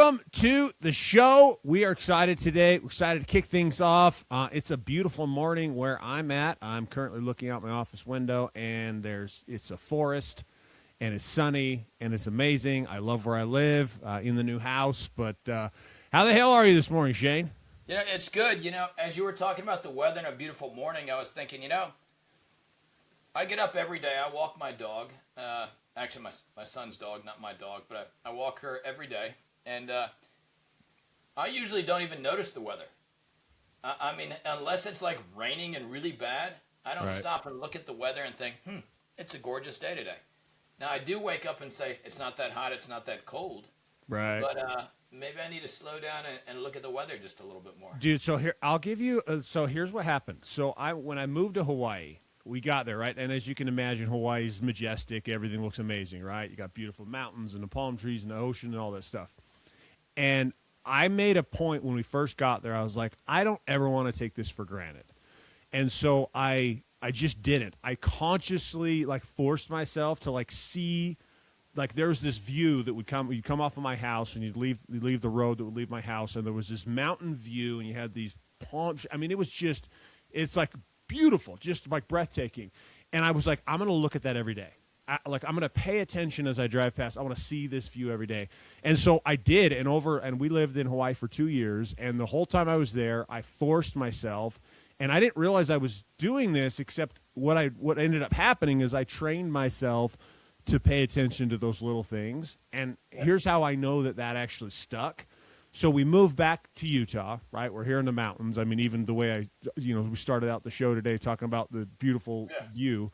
Welcome to the show. We are excited today. We're excited to kick things off. It's a beautiful morning where I'm at. I'm currently looking out my office window, and it's a forest, and it's sunny, and it's amazing. I love where I live in the new house. But how the hell are you this morning, Shane? It's good. As you were talking about the weather and a beautiful morning, I was thinking, I get up every day. I walk my dog. Actually, my son's dog, not my dog, but I walk her every day. And I usually don't even notice the weather. I mean, unless it's like raining and really bad, I don't stop and look at the weather and think, it's a gorgeous day today. Now, I do wake up and say, it's not that hot, it's not that cold. Right. But maybe I need to slow down and look at the weather just a little bit more. Dude, so here, I'll give you, so here's what happened. So when I moved to Hawaii, we got there, right? And as you can imagine, Hawaii's majestic. Everything looks amazing, right? You got beautiful mountains and the palm trees and the ocean and all that stuff. And I made a point when we first got there. I was like, I don't ever want to take this for granted. And so I just didn't. I consciously forced myself to see, there was this view that would come. You'd come off of my house and you'd leave the road that would leave my house, and there was this mountain view, and you had these palms. I mean, it's like beautiful, just like breathtaking. And I was like, I'm going to look at that every day. I'm going to pay attention as I drive past. I want to see this view every day. And so I did. And we lived in Hawaii for 2 years. And the whole time I was there, I forced myself. And I didn't realize I was doing this, except what ended up happening is I trained myself to pay attention to those little things. And here's how I know that actually stuck. So we moved back to Utah, right? We're here in the mountains. I mean, even the way we started out the show today talking about the beautiful view.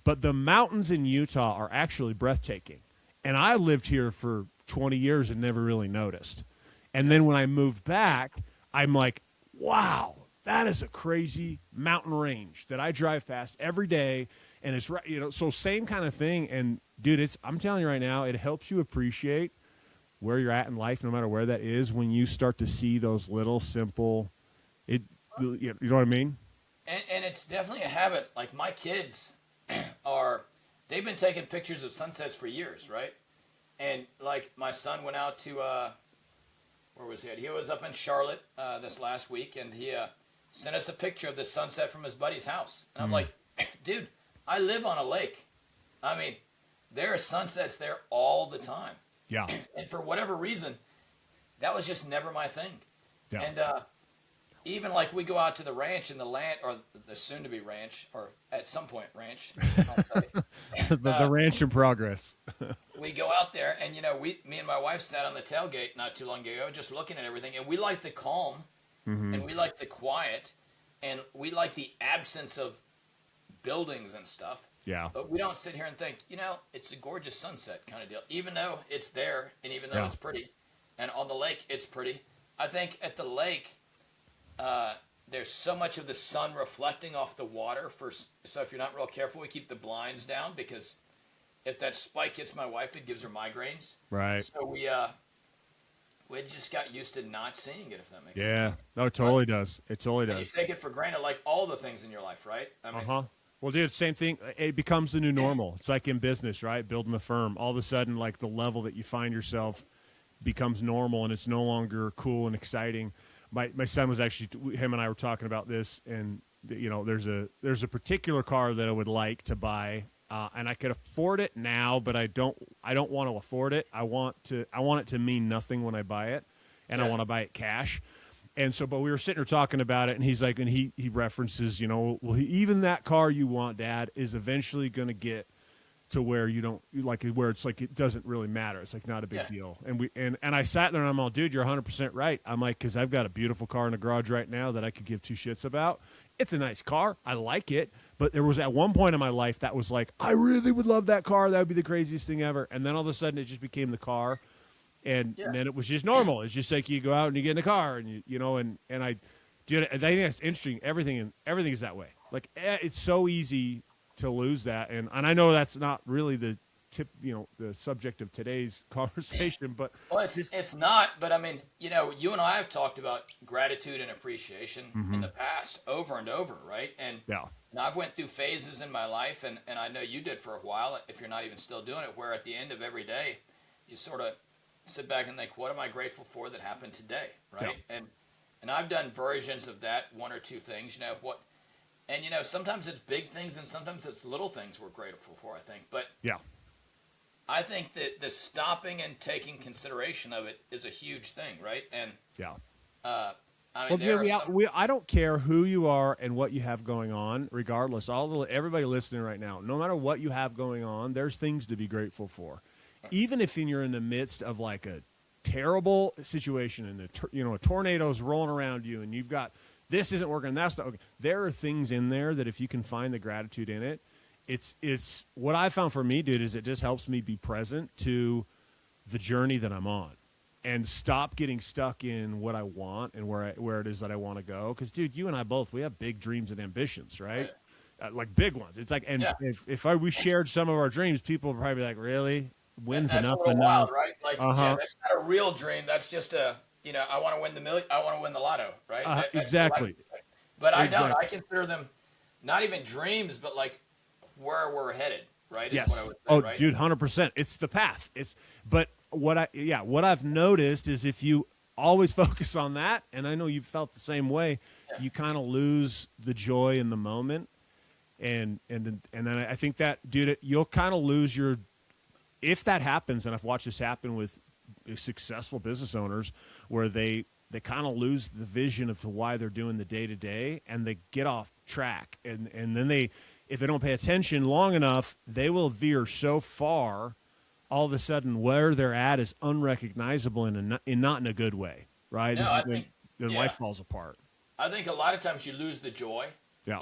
But the mountains in Utah are actually breathtaking. And I lived here for 20 years and never really noticed. And then when I moved back, I'm like, wow, that is a crazy mountain range that I drive past every day. And it's right, so same kind of thing. And dude, I'm telling you right now, it helps you appreciate where you're at in life, no matter where that is, when you start to see those little simple, you know what I mean? And it's definitely a habit. Like my kids they've been taking pictures of sunsets for years, right? And like my son went out to, where was he at? He was up in Charlotte this last week, and he sent us a picture of the sunset from his buddy's house. And I'm like, dude, I live on a lake. I mean, there are sunsets there all the time. Yeah. And for whatever reason, that was just never my thing. Yeah. And even like we go out to the ranch and the land, or the soon-to-be ranch, or at some point ranch. I'll tell you. the ranch in progress. We go out there, and me and my wife sat on the tailgate not too long ago, just looking at everything, and we like the calm, and we like the quiet, and we like the absence of buildings and stuff. Yeah. But we don't sit here and think, it's a gorgeous sunset kind of deal, even though it's there, and even though it's pretty, and on the lake it's pretty. I think at the lake, there's so much of the sun reflecting off the water. So if you're not real careful, we keep the blinds down, because if that spike hits my wife, it gives her migraines. Right. So we just got used to not seeing it, if that makes sense. Yeah. No, it totally does. It totally does. And you take it for granted, like all the things in your life, right? I mean, Well, dude, same thing. It becomes the new normal. It's like in business, right? Building a firm. All of a sudden, the level that you find yourself becomes normal, and it's no longer cool and exciting. My son was actually, him and I were talking about this, and there's a particular car that I would like to buy, and I could afford it now, but I don't want to afford it. I want it to mean nothing when I buy it, and I want to buy it cash. And so, but we were sitting there talking about it, and he's like, and he references, even that car you want, Dad, is eventually going to get to where you don't where it's like it doesn't really matter. It's like not a big deal. And I sat there and I'm all, dude, you're 100% right. I'm like, because I've got a beautiful car in the garage right now that I could give two shits about. It's a nice car. I like it. But there was at one point in my life that was like, I really would love that car. That would be the craziest thing ever. And then all of a sudden it just became the car. And then it was just normal. It's just like you go out and you get in a car and and I think that's interesting. Everything is that way. Like it's so easy to lose that, and I know that's not really the the subject of today's conversation, but it's not. But I mean, you and I have talked about gratitude and appreciation in the past over and over, right? And I've went through phases in my life, and I know you did for a while. If you're not even still doing it, where at the end of every day, you sort of sit back and think, what am I grateful for that happened today, right? Yeah. And I've done versions of that, one or two things, and sometimes it's big things and sometimes it's little things we're grateful for, I think. But Yeah. I think that the stopping and taking consideration of it is a huge thing, right? And Yeah. I Well, mean, there are dude, some. I don't care who you are and what you have going on, regardless. Everybody listening right now, no matter what you have going on, there's things to be grateful for. Even if you're in the midst of like a terrible situation and a tornado's rolling around you and you've got this isn't working, that's not okay. There are things in there that if you can find the gratitude in it, it's what I found for me, dude, is it just helps me be present to the journey that I'm on. And stop getting stuck in what I want and where it is that I want to go. Because, dude, you and I both, we have big dreams and ambitions, right? Like big ones. It's like, and if we shared some of our dreams, people would probably be like, really? When's That's enough a little enough? wild, right? Like, that's not a real dream. That's just I want to win I want to win the lotto, right? Exactly. But I Exactly. don't. I consider them not even dreams, but like where we're headed, right? Yes. Is what I would say, Oh, right? dude, 100%. It's the path. But what I've noticed is if you always focus on that, and I know you've felt the same way, you kind of lose the joy in the moment. And then I think that, dude, you'll kind of lose if that happens, and I've watched this happen with successful business owners where they kind of lose the vision of why they're doing the day-to-day, and they get off track. And then if they don't pay attention long enough, they will veer so far, all of a sudden where they're at is unrecognizable and not in a good way, right? No, I think life falls apart. I think a lot of times you lose the joy. Yeah.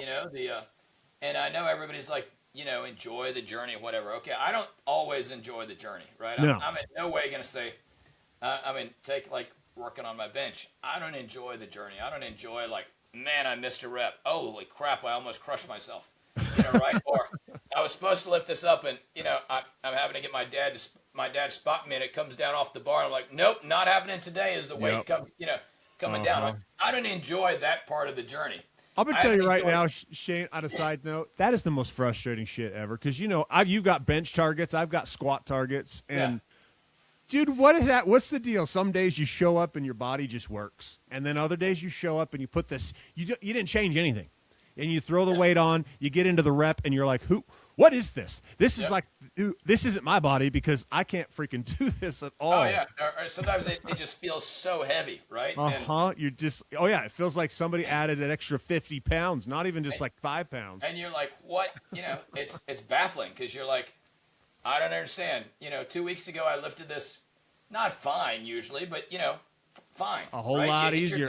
And I know everybody's like, enjoy the journey or whatever. Okay, I don't always enjoy the journey, right? No. I'm in no way going to say, take like working on my bench. I don't enjoy the journey. I don't enjoy like, man, I missed a rep. Holy crap, I almost crushed myself. Right? Or I was supposed to lift this up and, I'm having to get my dad spot me and it comes down off the bar. I'm like, nope, not happening today as the weight comes, coming down. Like, I don't enjoy that part of the journey. I'm going to tell you right now, Shane, on a side note, that is the most frustrating shit ever. Because, you've got bench targets. I've got squat targets. And, dude, what is that? What's the deal? Some days you show up and your body just works. And then other days you show up and you put this, you didn't change anything. And you throw the weight on, you get into the rep, and you're like, what is this? This is like, this isn't my body because I can't freaking do this at all. Oh, yeah. Or sometimes it just feels so heavy, right? You're just, it feels like somebody added an extra 50 pounds, not even just like 5 pounds. And you're like, what? It's baffling because you're like, I don't understand. 2 weeks ago I lifted this, not fine usually, but, fine. A whole lot easier.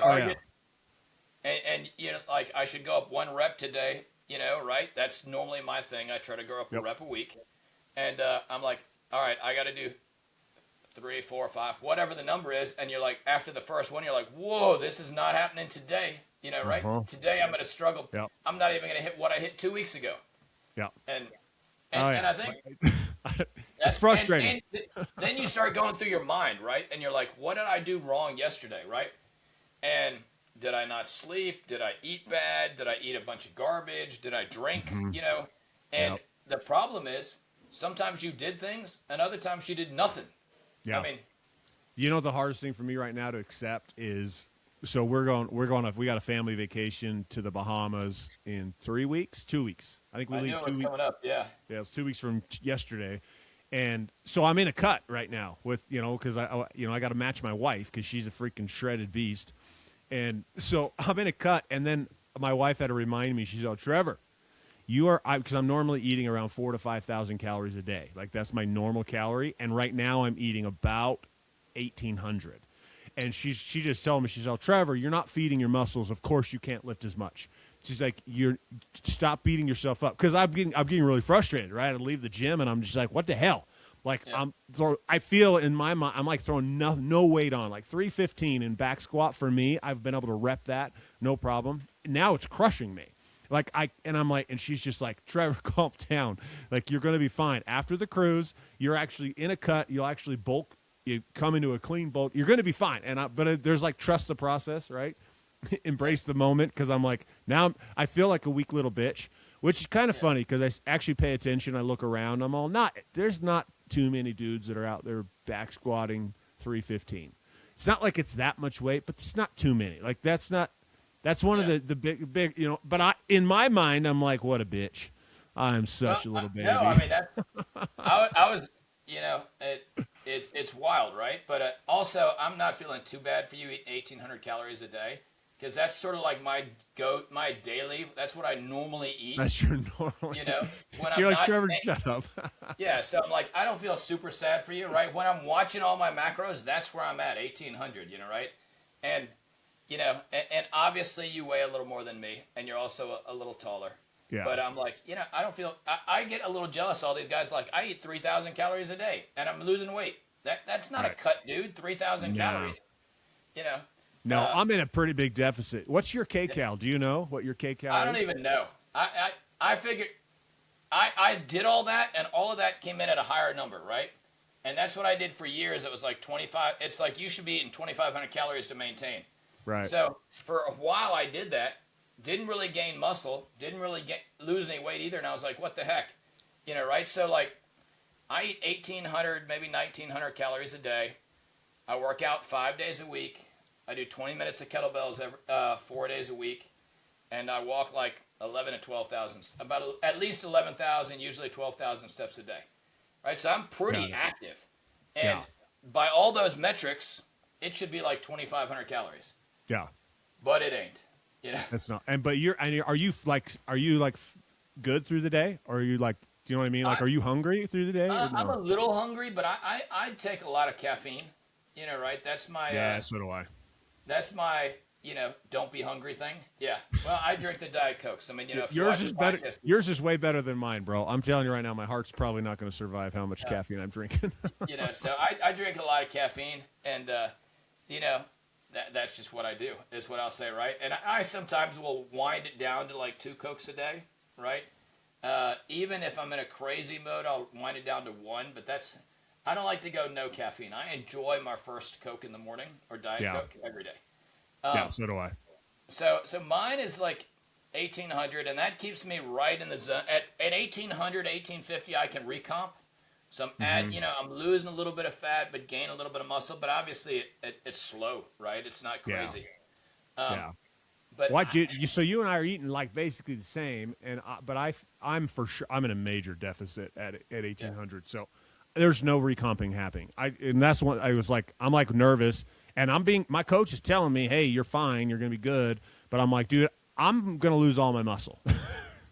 And like I should go up one rep today, right? That's normally my thing. I try to go up a rep a week. And I'm like, all right, I got to do 3, 4, 5, whatever the number is. And you're like, after the first one, you're like, whoa, this is not happening today. Right? Today I'm going to struggle. Yep. I'm not even going to hit what I hit 2 weeks ago. Yeah. And I think it's frustrating. And then you start going through your mind, right? And you're like, what did I do wrong yesterday, right? And did I not sleep? Did I eat bad? Did I eat a bunch of garbage? Did I drink? And the problem is sometimes you did things and other times you did nothing. Yeah. I mean, the hardest thing for me right now to accept is, so we got a family vacation to the Bahamas in 3 weeks, 2 weeks. I think we leave 2 weeks. Coming up. Yeah. Yeah. It's 2 weeks from yesterday. And so I'm in a cut right now with, cause I got to match my wife cause she's a freaking shredded beast. And so I'm in a cut, and then my wife had to remind me. She said, Trevor, because I'm normally eating around 4,000 to 5,000 calories a day. Like that's my normal calorie. And right now I'm eating about 1,800. And she just told me, she's like, Trevor, you're not feeding your muscles. Of course you can't lift as much. She's like, stop beating yourself up. Because I'm getting really frustrated, right? I leave the gym, and I'm just like, what the hell? Like I feel in my mind, I'm like throwing no weight on, like 315 in back squat for me. I've been able to rep that, no problem. Now it's crushing me. And she's just like, Trevor, calm down. Like you're going to be fine. After the cruise, you're actually in a cut. You'll actually bulk. You come into a clean bulk. You're going to be fine. But there's like trust the process, right? Embrace the moment. Cause I'm like, now I feel like a weak little bitch, which is kind of funny. Cause I actually pay attention. I look around. There's not too many dudes that are out there back squatting 315. It's not like it's that much weight, but it's not too many. Like that's one of the big, but in my mind, I'm like, what a bitch. I'm such a little baby. No, I mean, I was, it's wild, right? But also, I'm not feeling too bad for you eating 1,800 calories a day, because that's sort of like my daily. That's what I normally eat. That's your normal. When so I'm you're like, not, Trevor, shut up. Yeah, so I'm like, I don't feel super sad for you, right? When I'm watching all my macros, that's where I'm at, 1,800, right? And, and obviously you weigh a little more than me, and you're also a little taller. Yeah. But I'm like, I don't feel, I get a little jealous. All these guys, like, I eat 3,000 calories a day, and I'm losing weight. That's not a cut, dude. 3,000 calories. No, I'm in a pretty big deficit. What's your kcal? Do you know what your kcal is? I don't even know. I figured, I did all that, and all of that came in at a higher number, right? And that's what I did for years. It was like 25. It's like you should be eating 2,500 calories to maintain. Right. So for a while I did that. Didn't really gain muscle. Didn't really lose any weight either. And I was like, what the heck? Right? So like I eat 1,800, maybe 1,900 calories a day. I work out 5 days a week. I do 20 minutes of kettlebells 4 days a week. And I walk like 11 to 12,000, about at least 11,000, usually 12,000 steps a day. Right? So I'm pretty active. And by all those metrics, it should be like 2,500 calories. Yeah. But it ain't. That's not. But are you good through the day, or are you like, do you know what I mean? Like, are you hungry through the day? No? I'm a little hungry, but I take a lot of caffeine. Right? That's my so do I. That's my don't be hungry thing. Yeah. Well, I drink the Diet Cokes. I mean, if yours is better. Yours is way better than mine, bro. I'm telling you right now, my heart's probably not going to survive how much caffeine I'm drinking. So I drink a lot of caffeine, and that's just what I do. Is what I'll say, right? And I sometimes will wind it down to like 2 Cokes a day, right? Even if I'm in a crazy mode, I'll wind it down to 1. But I don't like to go no caffeine. I enjoy my first Coke in the morning or Diet Coke every day. So do I. So mine is like 1,800, and that keeps me right in the zone. At 1,800, 1,850, I can recomp. So I'm losing a little bit of fat, but gain a little bit of muscle. But obviously, it's slow, right? It's not crazy. But so you and I are eating like basically the same, but I'm for sure I'm in a major deficit at 1,800. So there's no recomping happening. And that's what I was like. I'm like nervous, and my coach is telling me, hey, you're fine, you're gonna be good. But I'm like, dude, I'm gonna lose all my muscle.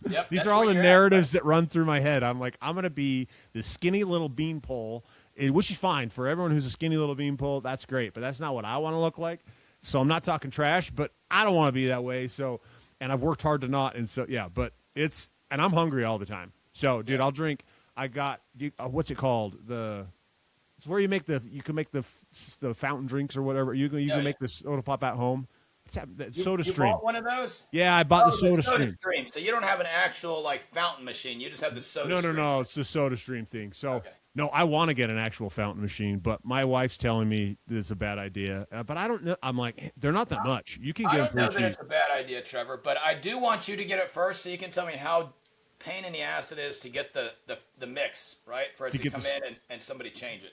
Yep, These are all the narratives that run through my head. I'm like, I'm going to be this skinny little beanpole, which is fine for everyone who's a skinny little beanpole. That's great, but that's not what I want to look like. So I'm not talking trash, but I don't want to be that way. So, and I've worked hard to not. And so, but and I'm hungry all the time. So, dude, I'll drink. I got, what's it called? It's where you can make the fountain drinks or whatever. You can make this soda pop at home. Soda Stream. You bought one of those? Yeah, I bought the Soda Stream. So you don't have an actual like fountain machine. You just have the Soda Stream. No. It's the Soda Stream thing. So no, I want to get an actual fountain machine, but my wife's telling me this is a bad idea. But I don't know. I'm like, they're not that much. You can get them pretty cheap. I don't know that it's a bad idea, Trevor. But I do want you to get it first, so you can tell me how pain in the ass it is to get the mix right for it to come in and somebody change it.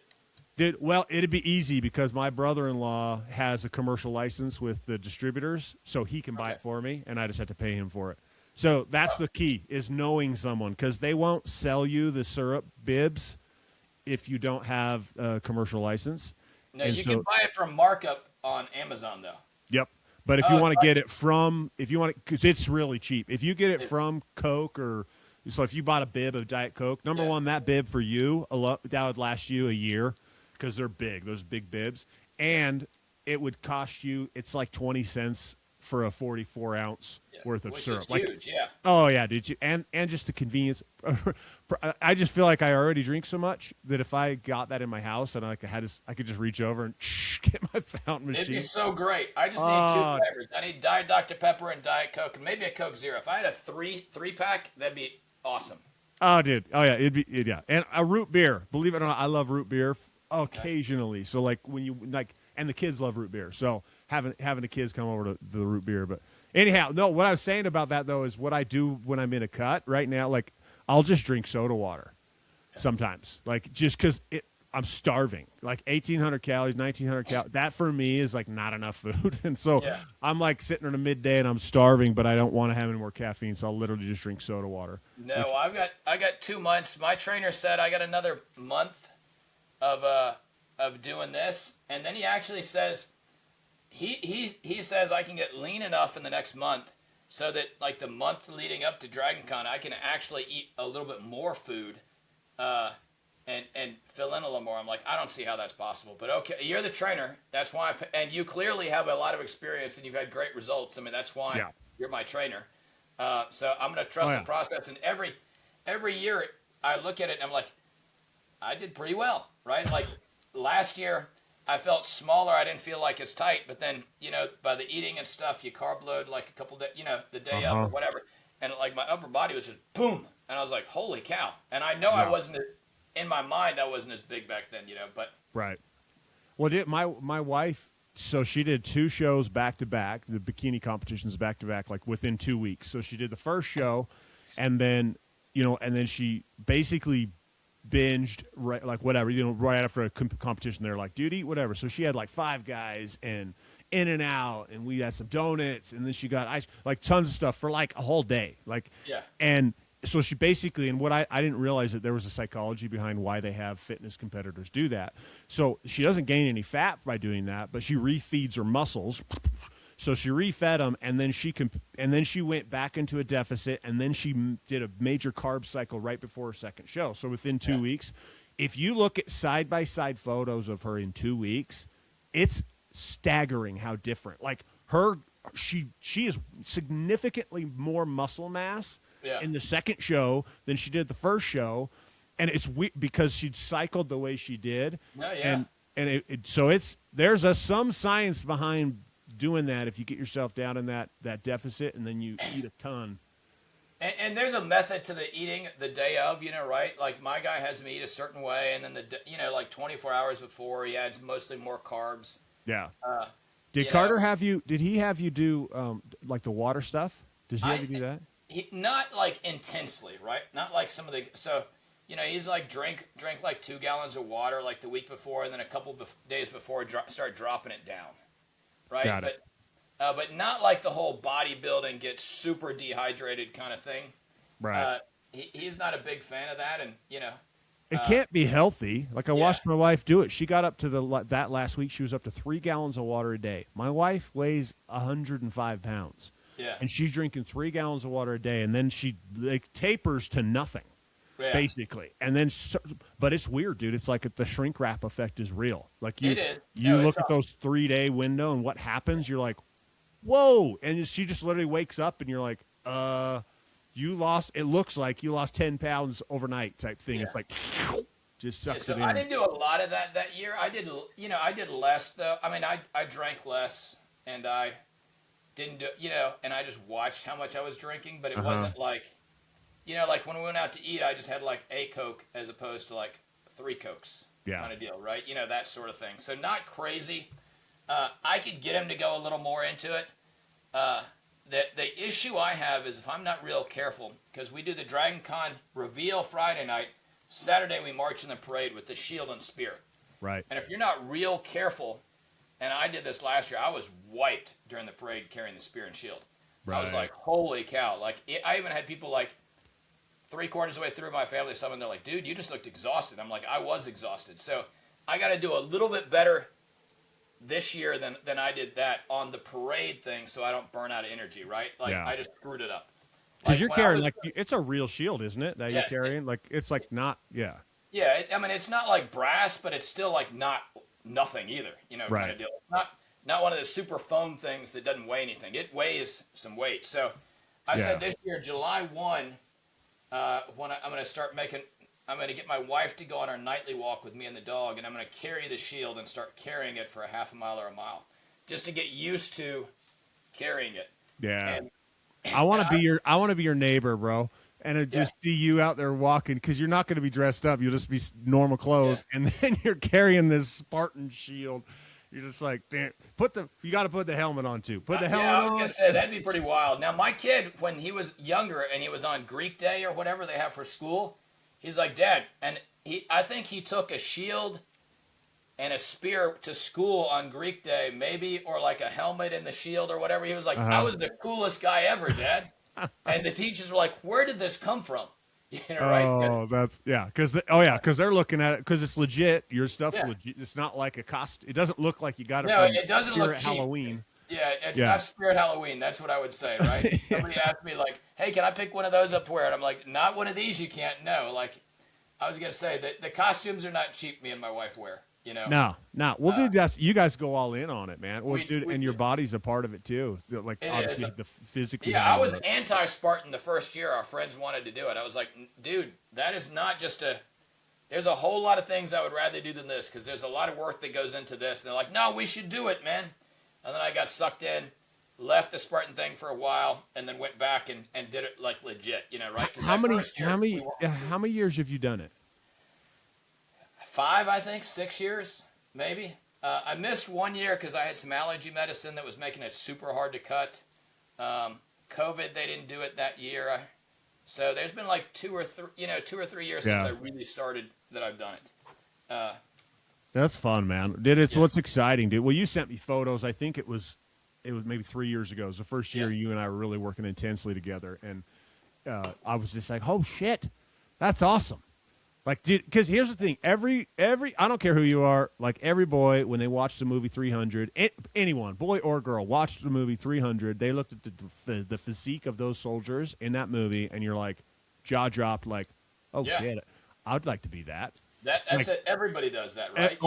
It'd be easy because my brother-in-law has a commercial license with the distributors, so he can buy it for me, and I just have to pay him for it. So that's the key, is knowing someone, because they won't sell you the syrup bibs if you don't have a commercial license. No, you can buy it from markup on Amazon, though. Yep. But if you want to get it because it's really cheap. If you get it from Coke so if you bought a bib of Diet Coke, number one, that bib for you, that would last you a year. Because they're big, those big bibs. And it would cost you, it's like 20 cents for a 44-ounce worth of syrup. Which is huge, Oh, yeah, dude. And just the convenience. I just feel like I already drink so much that if I got that in my house and I could just reach over and get my fountain machine. It'd be so great. I just need 2 flavors. I need Diet Dr. Pepper and Diet Coke, and maybe a Coke Zero. If I had a three-pack, that'd be awesome. Oh, dude. Oh, yeah. And a root beer. Believe it or not, I love root beer. Occasionally, so like when you and the kids love root beer, so having the kids come over to the root beer. But anyhow, no, what I was saying about that though is what I do when I'm in a cut right now. Like I'll just drink soda water sometimes, like just because I'm starving. Like 1,800 calories, 1,900 calories. That for me is like not enough food. And so Yeah. I'm like sitting at a midday and I'm starving, but I don't want to have any more caffeine. So I'll literally just drink soda water. No, I got 2 months. My trainer said I got another month of doing this, and then he actually says he says I can get lean enough in the next month so that like the month leading up to Dragon Con, I can actually eat a little bit more food, and fill in a little more. I'm like, I don't see how that's possible, but okay, you're the trainer. That's why, and you clearly have a lot of experience and you've had great results. I mean, that's why you're my trainer. So I'm going to trust the process. And every year I look at it and I'm like, I did pretty well, right? Like last year I felt smaller. I didn't feel like it's tight, but then, by the eating and stuff, you carb load like a couple days, the day of or whatever. And like my upper body was just boom. And I was like, holy cow. And I know I wasn't, in my mind, I wasn't as big back then, but. Right. Well, my wife, so she did 2 shows back to back, the bikini competitions back to back, like within 2 weeks. So she did the first show, and then, and then she basically binged right after a competition. They're like, dude, eat whatever. So she had like 5 guys and In-N-Out, and we had some donuts, and then she got ice, like tons of stuff for like a whole day. Like, and so she basically, and what I didn't realize that there was a psychology behind why they have fitness competitors do that. So she doesn't gain any fat by doing that, but she refeeds her muscles. So she refed them, and then she went back into a deficit, and then she did a major carb cycle right before her second show. So within 2 weeks, if you look at side-by-side photos of her in 2 weeks, it's staggering how different. Like she is significantly more muscle mass in the second show than she did the first show, and it's because she'd cycled the way she did. And there's some science behind doing that if you get yourself down in that deficit and then you eat a ton. And there's a method to the eating the day of, right? Like my guy has me eat a certain way, and then like 24 hours before he adds mostly more carbs. Yeah. Did Carter did he have you do like the water stuff? Does he have you do that? Not like intensely, right? Not like some of the, he's like drink like 2 gallons of water like the week before, and then a couple days before start dropping it down. Right, Got it. But not like the whole bodybuilding gets super dehydrated kind of thing. Right. He's not a big fan of that, and it can't be healthy. Like I watched my wife do it. She got up to that last week. She was up to 3 gallons of water a day. My wife weighs 105 pounds. Yeah. And she's drinking 3 gallons of water a day, and then she tapers to nothing. Yeah. Basically, and then, but it's weird, dude. It's like the shrink wrap effect is real. Like you look at those 3-day window, and what happens? You're like, whoa! And she just literally wakes up, and you're like, you lost. It looks like you lost 10 pounds overnight, type thing. It's like, just sucks it in. I didn't do a lot of that year. I did, I did less though. I mean, I drank less, and I didn't do, and I just watched how much I was drinking, but it wasn't like. Like when we went out to eat, I just had like a Coke as opposed to like 3 Cokes kind of deal, right? That sort of thing. So not crazy. I could get him to go a little more into it. The issue I have is if I'm not real careful, because we do the Dragon Con reveal Friday night, Saturday we march in the parade with the shield and spear. Right. And if you're not real careful, and I did this last year, I was wiped during the parade carrying the spear and shield. Right. I was like, holy cow. Like I even had people like, 3/4 of the way through my family, someone they're like, dude, you just looked exhausted. I'm like, I was exhausted. So I got to do a little bit better this year than I did that on the parade thing, so I don't burn out of energy, right? Like I just screwed it up. Because you're carrying it's a real shield, isn't it? That you're carrying, like it's like not Yeah, I mean it's not like brass, but it's still like nothing either, kind of deal. Not one of the super foam things that doesn't weigh anything. It weighs some weight. So I said this year, July 1. When I'm going to start I'm going to get my wife to go on our nightly walk with me and the dog, and I'm going to carry the shield and start carrying it for a half a mile or a mile, just to get used to carrying it. Yeah, I want to be your neighbor, bro, and just see you out there walking because you're not going to be dressed up. You'll just be normal clothes, and then you're carrying this Spartan shield. You're just like, damn, you got to put the helmet on too. Put the helmet on. I was going to say, that'd be pretty wild. Now, my kid, when he was younger and he was on Greek Day or whatever they have for school, he's like, Dad, and I think he took a shield and a spear to school on Greek Day, maybe, or like a helmet and the shield or whatever. He was like, I was the coolest guy ever, Dad. And the teachers were like, where did this come from? You know, right? Oh, that's yeah. Because they're looking at it because it's legit. Your stuff's Yeah. legit. It's not like a costume. It doesn't look like you got it No, from it doesn't look Spirit cheap. Halloween. Yeah, it's Yeah. not Spirit Halloween. That's what I would say, right? Somebody asked me like, "Hey, can I pick one of those up to wear?" And I'm like, "Not one of these. You can't." No, like, I was gonna say that the costumes are not cheap. Me and my wife wear. You know. No. Well, dude, you guys go all in on it, man. Well, dude, and your do. body's a part of it too. So, like, It obviously, is. the physically. Yeah, I was handling it. anti-Spartan the first year. Our friends wanted to do it. I was like, dude, that is not just a. There's a whole lot of things I would rather do than this because there's a lot of work that goes into this. And they're like, no, we should do it, man. And then I got sucked in, left the Spartan thing for a while, and then went back and did it like legit, you know, right? How many years have you done it? 5, I think, 6 years, maybe. I missed 1 year because I had some allergy medicine that was making it super hard to cut. COVID, they didn't do it that year. So there's been like 2 or 3 years since I really started that I've done it. That's fun, man. Dude, it's what's exciting, dude. Well, you sent me photos. I think it was maybe 3 years ago. It was the first year you and I were really working intensely together, and I was just like, "Oh shit, that's awesome!" Like, dude, because here's the thing: every I don't care who you are, like every boy when they watched the movie 300, anyone, boy or girl, watched the movie 300. They looked at the physique of those soldiers in that movie, and you're like, jaw dropped, like, "Oh shit, I'd like to be that." That's like, it. Everybody does that, right?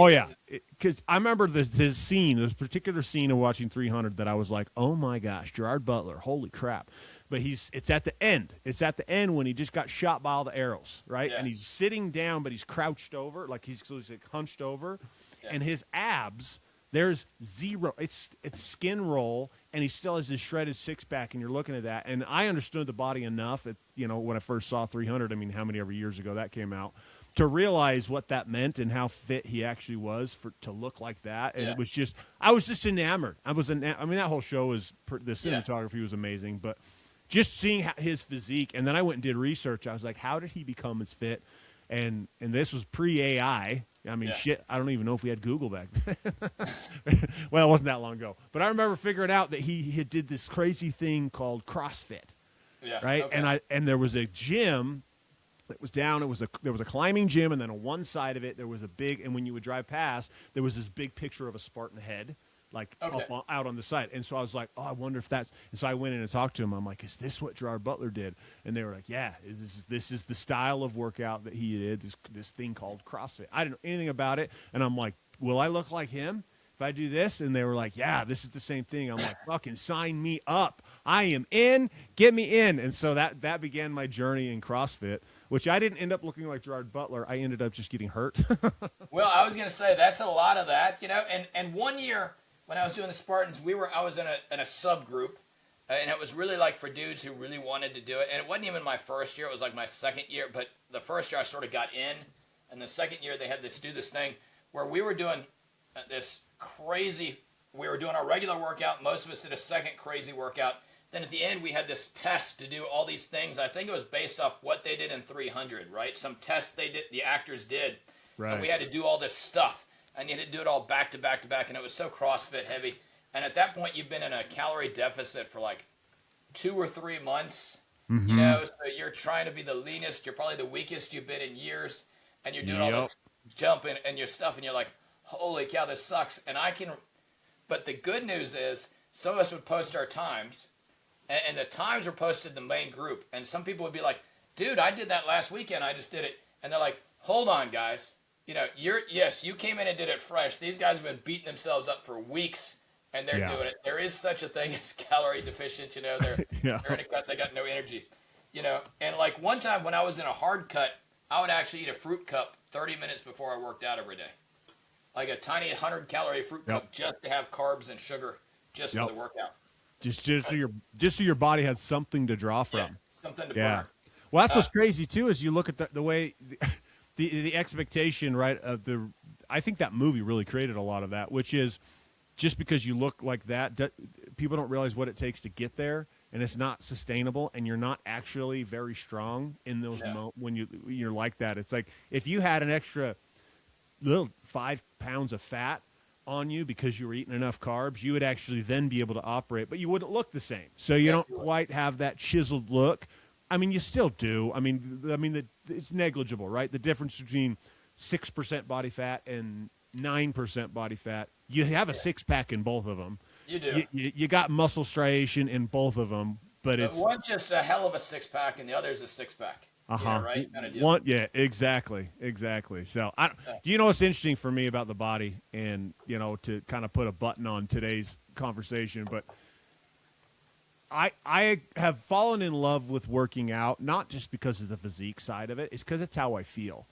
Because I remember this particular scene of watching 300 that I was like, "Oh my gosh, Gerard Butler, holy crap!" But it's at the end. It's at the end when he just got shot by all the arrows, right? Yeah. And he's sitting down, but he's crouched over, like he's like hunched over, and his abs. There's zero. It's skin roll, and he still has this shredded six pack. And you're looking at that, and I understood the body enough. When I first saw 300, I mean, how many ever years ago that came out, to realize what that meant and how fit he actually was to look like that. And it was just, I was just enamored. I mean, that whole show was the cinematography was amazing, but just seeing his physique, and then I went and did research. I was like, how did he become as fit? And this was pre-AI. I mean, shit, I don't even know if we had Google back then. Well, it wasn't that long ago. But I remember figuring out that he did this crazy thing called CrossFit. Yeah. Right? Okay. And there was a gym that was down. There was a climbing gym, and then on one side of it, there was a big, and when you would drive past, there was this big picture of a Spartan head. Out on the side. And so I was like, oh, I wonder if that's, and so I went in and talked to him. I'm like, is this what Gerard Butler did? And they were like, yeah, this is the style of workout that he did, this thing called CrossFit. I didn't know anything about it. And I'm like, will I look like him if I do this? And they were like, yeah, this is the same thing. I'm like, fucking sign me up. I am in, get me in. And so that began my journey in CrossFit, which I didn't end up looking like Gerard Butler. I ended up just getting hurt. Well, I was going to say, that's a lot of that, and 1 year, when I was doing the Spartans, I was in a subgroup, and it was really like for dudes who really wanted to do it. And it wasn't even my first year; it was like my second year. But the first year I sort of got in, and the second year they had this thing where we were doing this crazy. We were doing our regular workout. Most of us did a second crazy workout. Then at the end we had this test to do all these things. I think it was based off what they did in 300, right? Some tests the actors did, right? And we had to do all this stuff. And you had to do it all back to back to back, and it was so CrossFit heavy. And at that point, you've been in a calorie deficit for like 2 or 3 months. Mm-hmm. So you're trying to be the leanest. You're probably the weakest you've been in years, and you're doing all this jumping and your stuff, and you're like, holy cow, this sucks. But the good news is, some of us would post our times, and the times were posted in the main group. And some people would be like, dude, I did that last weekend. I just did it. And they're like, hold on, guys. You came in and did it fresh. These guys have been beating themselves up for weeks, and they're doing it. There is such a thing as calorie deficient. They're in a cut. They got no energy. And like one time when I was in a hard cut, I would actually eat a fruit cup 30 minutes before I worked out every day, like a tiny 100-calorie fruit cup just to have carbs and sugar just for the workout. Just so your body had something to draw from. Something to burn. Well, that's what's crazy too. Is you look at the way. The expectation, right, I think that movie really created a lot of that, which is just because you look like that, people don't realize what it takes to get there. and it's not sustainable, and you're not actually very strong in those No. when you're like that. It's like if you had an extra little 5 pounds of fat on you because you were eating enough carbs, you would actually then be able to operate, but you wouldn't look the same. So you don't quite have that chiseled look. I mean, you still do. It's negligible, right? The difference between 6% body fat and 9% body fat, you have a six pack in both of them. You do. You got muscle striation in both of them, but it's one's just a hell of a six pack, and the other's a six pack. Yeah, right. Kind of deal. Exactly. So, do you know what's interesting for me about the body, and to kind of put a button on today's conversation, but I have fallen in love with working out, not just because of the physique side of it. It's because it's how I feel,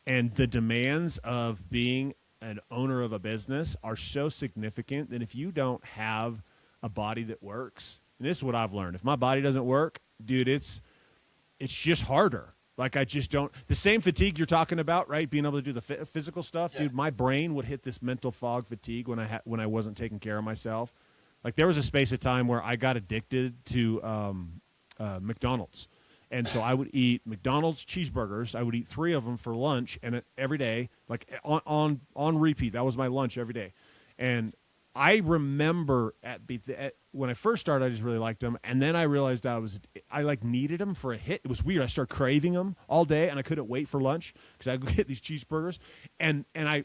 and the demands of being an owner of a business are so significant that if you don't have a body that works, and this is what I've learned, if my body doesn't work, dude, it's just harder. Like I just don't. The same fatigue you're talking about, right? Being able to do the physical stuff, dude. My brain would hit this mental fog fatigue when I wasn't taking care of myself. Like there was a space of time where I got addicted to McDonald's, and so I would eat McDonald's cheeseburgers. I would eat 3 of them for lunch, and every day, like on repeat. That was my lunch every day, and I remember when I first started, I just really liked them, and then I realized I needed them for a hit. It was weird. I started craving them all day, and I couldn't wait for lunch because I would get these cheeseburgers, and I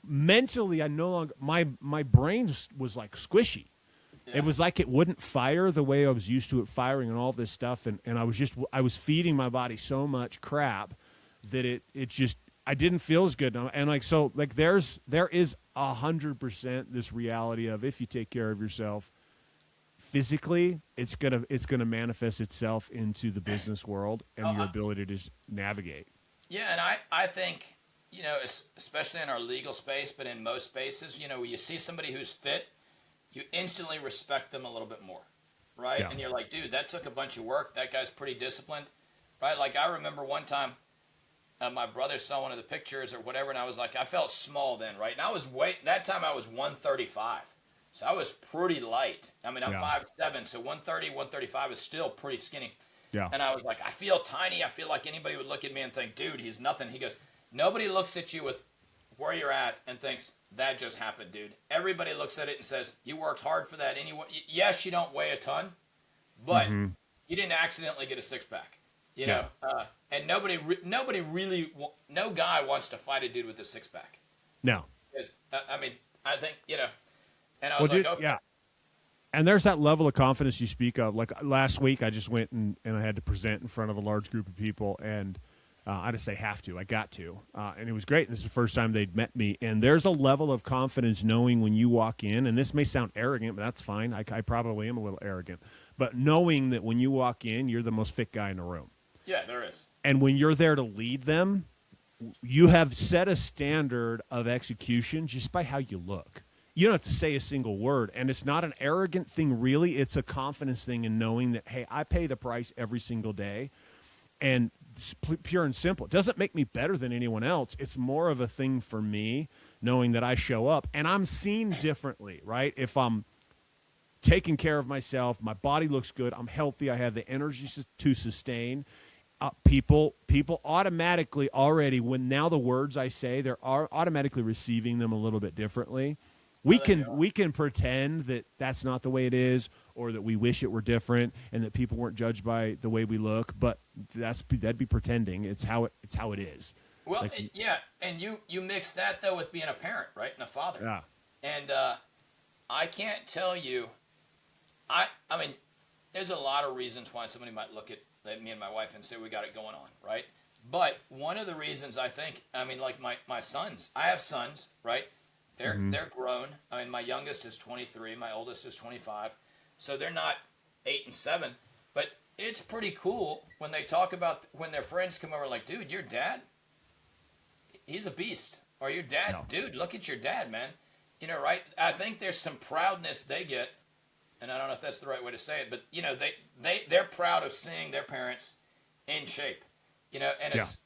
mentally I no longer my brain was like squishy. Yeah. It was like it wouldn't fire the way I was used to it firing and all this stuff, and I was feeding my body so much crap that it just I didn't feel as good. And there is 100% this reality of if you take care of yourself physically, it's gonna manifest itself into the business world and your ability to just navigate. Yeah, and I think, especially in our legal space, but in most spaces, when you see somebody who's fit, you instantly respect them a little bit more, right? Yeah. And you're like, dude, that took a bunch of work. That guy's pretty disciplined, right? Like I remember one time, my brother saw one of the pictures or whatever, and I was like, I felt small then, right? And that time I was 135. So I was pretty light. I mean, I'm 5'7", so 130, 135 is still pretty skinny. Yeah. And I was like, I feel tiny. I feel like anybody would look at me and think, dude, he's nothing. He goes, nobody looks at you with where you're at and thinks, that just happened, dude. Everybody looks at it and says, you worked hard for that anyway. Yes, you don't weigh a ton, but you didn't accidentally get a six-pack. And nobody really, no guy wants to fight a dude with a six-pack. No. I think, and I was like, okay. Yeah. And there's that level of confidence you speak of. Like last week, I just went and I had to present in front of a large group of people, and I didn't say have to. I got to. And it was great. This is the first time they'd met me. And there's a level of confidence knowing when you walk in, and this may sound arrogant, but that's fine. I probably am a little arrogant. But knowing that when you walk in, you're the most fit guy in the room. Yeah, there is. And when you're there to lead them, you have set a standard of execution just by how you look. You don't have to say a single word. And it's not an arrogant thing, really. It's a confidence thing in knowing that, hey, I pay the price every single day. And it's pure and simple. It doesn't make me better than anyone else. It's more of a thing for me, knowing that I show up. And I'm seen differently, right? If I'm taking care of myself, my body looks good, I'm healthy, I have the energy to sustain. People automatically already, when now the words I say, they're automatically receiving them a little bit differently. We can pretend that that's not the way it is, or that we wish it were different, and that people weren't judged by the way we look. But that'd be pretending. It's how it is. Well, and you mix that though with being a parent, right, and a father. Yeah. And I can't tell you. I mean, there's a lot of reasons why somebody might look at me and my wife and say we got it going on, right? But one of the reasons I think, like my sons, I have sons, right? They're grown. I mean, my youngest is 23, my oldest is 25, so they're not 8 and 7. But it's pretty cool when they talk about when their friends come over, like, dude, your dad, he's a beast, or your dad, dude, look at your dad, man. Right? I think there's some proudness they get. And I don't know if that's the right way to say it, but they're proud of seeing their parents in shape, and it's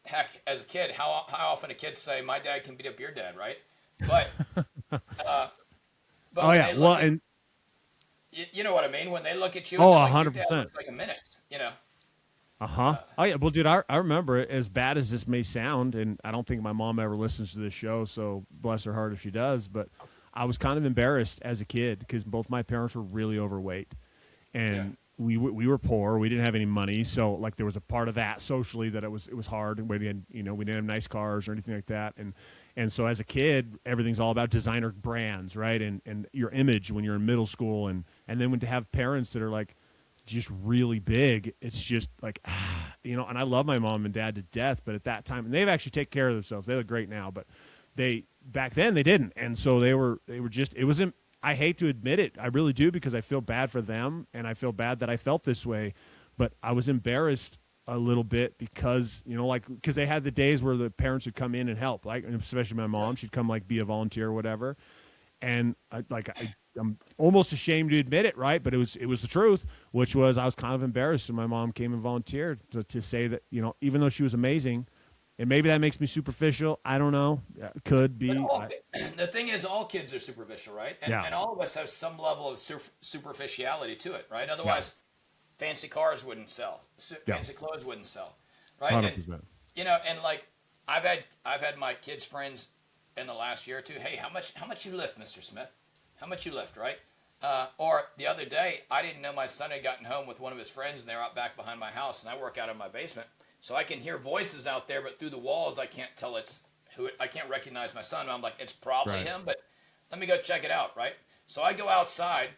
heck, as a kid, how often a kid say my dad can beat up your dad, right? But oh yeah, well, You know what I mean? When they look at you, Oh, and they're like, your dad 100%. looks like a menace. You know. Uh-huh. Oh, yeah. Well, dude, I remember it, as bad as this may sound, and I don't think my mom ever listens to this show, so bless her heart if she does, but I was kind of embarrassed as a kid because both my parents were really overweight, and we were poor. We didn't have any money, so like there was a part of that socially that it was hard, and we didn't have nice cars or anything like that, and so as a kid, everything's all about designer brands, right? And your image when you're in middle school, and then when to have parents that are like just really big, it's just like, and I love my mom and dad to death, but at that time, and they've actually taken care of themselves. They look great now, but back then they didn't. And so they were just, it wasn't, I hate to admit it. I really do, because I feel bad for them and I feel bad that I felt this way, but I was embarrassed a little bit because, because they had the days where the parents would come in and help, like, especially my mom, she'd come like be a volunteer or whatever. And I'm almost ashamed to admit it, right? But it was the truth, which was I was kind of embarrassed when my mom came and volunteered to say that, even though she was amazing, and maybe that makes me superficial. I don't know. Could be. The thing is, all kids are superficial, right? And all of us have some level of superficiality to it, right? Otherwise, fancy cars wouldn't sell. Fancy clothes wouldn't sell, right? 100%. And, and like I've had my kids' friends in the last year or two. Hey, how much you lift, Mr. Smith? How much you lift, right? Or the other day, I didn't know my son had gotten home with one of his friends, and they're out back behind my house, and I work out in my basement. So I can hear voices out there, but through the walls, I can't tell it's who. I can't recognize my son. I'm like, it's probably him, but let me go check it out, right? So I go outside,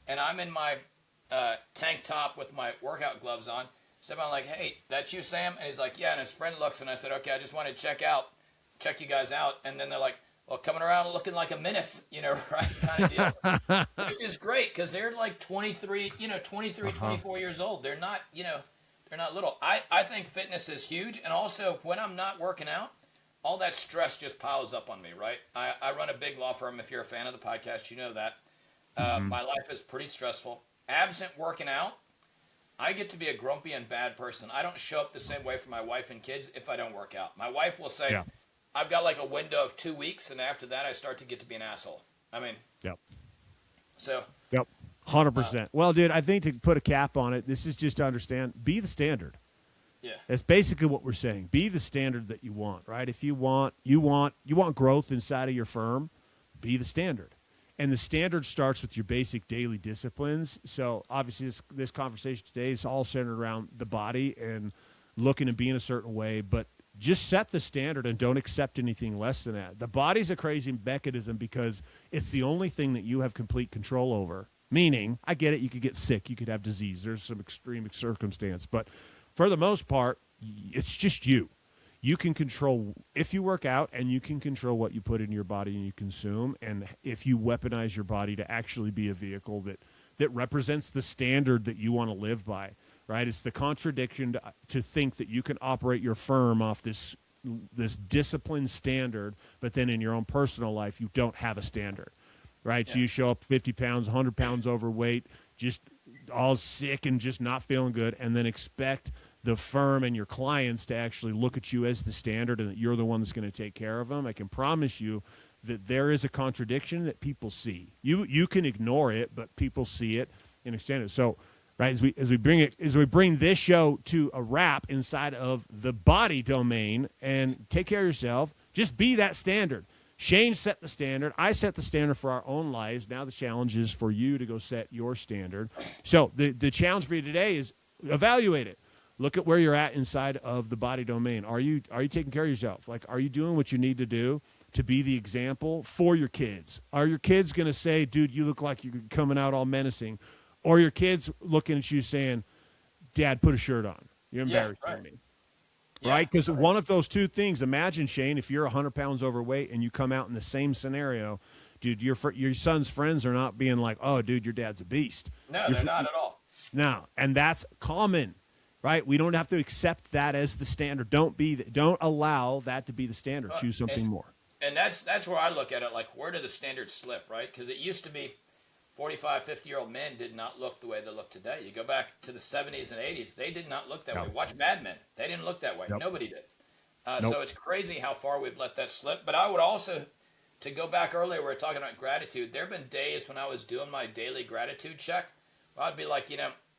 and I'm in my tank top with my workout gloves on. So I'm like, hey, that's you, Sam? And he's like, yeah. And his friend looks, and I said, okay, I just want to check you guys out. And then they're like, well, coming around looking like a menace, right? Kind of deal. Which is great, because they're like 23, 24 years old. They're not, they're not little. I think fitness is huge. And also, when I'm not working out, all that stress just piles up on me, right? I run a big law firm. If you're a fan of the podcast, you know that. My life is pretty stressful. Absent working out, I get to be a grumpy and bad person. I don't show up the same way for my wife and kids if I don't work out. My wife will say, I've got like a window of 2 weeks, and after that, I start to get to be an asshole. I mean, so. 100%. Well, dude, I think to put a cap on it, this is just to understand, be the standard. Yeah. That's basically what we're saying. Be the standard that you want, right? If you want growth inside of your firm, be the standard. And the standard starts with your basic daily disciplines. So obviously this conversation today is all centered around the body and looking and being a certain way, but just set the standard and don't accept anything less than that. The body's a crazy mechanism because it's the only thing that you have complete control over. Meaning, I get it, you could get sick, you could have disease, there's some extreme circumstance, but for the most part, it's just you. You can control if you work out, and you can control what you put in your body and you consume, and if you weaponize your body to actually be a vehicle that represents the standard that you want to live by, right? It's the contradiction to think that you can operate your firm off this disciplined standard, but then in your own personal life, you don't have a standard, right? Yeah. So you show up 50 pounds, 100 pounds overweight, just all sick and just not feeling good, and then expect the firm and your clients to actually look at you as the standard and that you're the one that's going to take care of them. I can promise you that there is a contradiction that people see. You can ignore it, but people see it and extend it. So, right, as we bring this show to a wrap inside of the body domain, and take care of yourself, just be that standard. Shane set the standard. I set the standard for our own lives. Now the challenge is for you to go set your standard. So the challenge for you today is evaluate it. Look at where you're at inside of the body domain. Are you taking care of yourself? Like, are you doing what you need to do to be the example for your kids? Are your kids going to say, dude, you look like you're coming out all menacing? Or your kids looking at you saying, Dad, put a shirt on. You're embarrassing me. Right? Because one of those two things, imagine, Shane, if you're 100 pounds overweight and you come out in the same scenario, dude, your son's friends are not being like, oh, dude, your dad's a beast. No, they're not at all. No, and that's common, right? We don't have to accept that as the standard. Don't allow that to be the standard. Choose something more. And that's where I look at it, like, where do the standards slip, right? Because it used to be 45, 50-year-old men did not look the way they look today. You go back to the 70s and 80s, they did not look that way. Watch Mad Men. They didn't look that way. Nobody did. So it's crazy how far we've let that slip. But I would also to go back earlier, we were talking about gratitude. There have been days when I was doing my daily gratitude check, where I'd be like,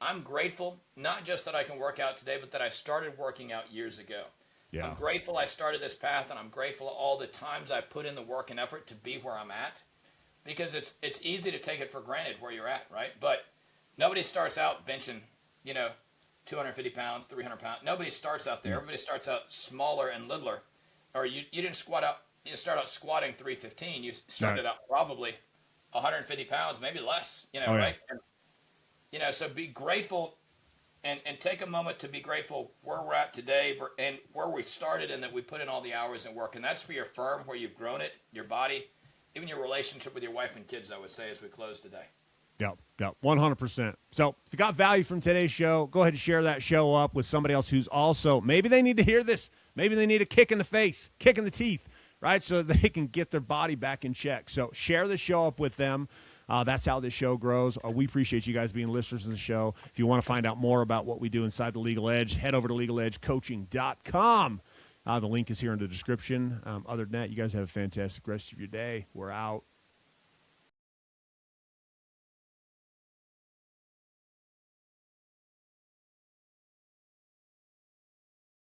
I'm grateful, not just that I can work out today, but that I started working out years ago. Yeah. I'm grateful I started this path, and I'm grateful all the times I put in the work and effort to be where I'm at, because it's easy to take it for granted where you're at, right? But nobody starts out benching, 250 pounds, 300 pounds. Nobody starts out there. Everybody starts out smaller and littler. Or you didn't start out squatting 315. You started out probably 150 pounds, maybe less, right? And, so be grateful and take a moment to be grateful where we're at today and where we started, and that we put in all the hours and work. And that's for your firm, where you've grown it, your body, even your relationship with your wife and kids, I would say, as we close today. Yep, 100%. So if you got value from today's show, go ahead and share that show up with somebody else who's also, maybe they need to hear this. Maybe they need a kick in the face, kick in the teeth, right, so that they can get their body back in check. So share the show up with them. That's how this show grows. We appreciate you guys being listeners to the show. If you want to find out more about what we do inside the Legal Edge, head over to legaledgecoaching.com. The link is here in the description. Other than that, you guys have a fantastic rest of your day. We're out.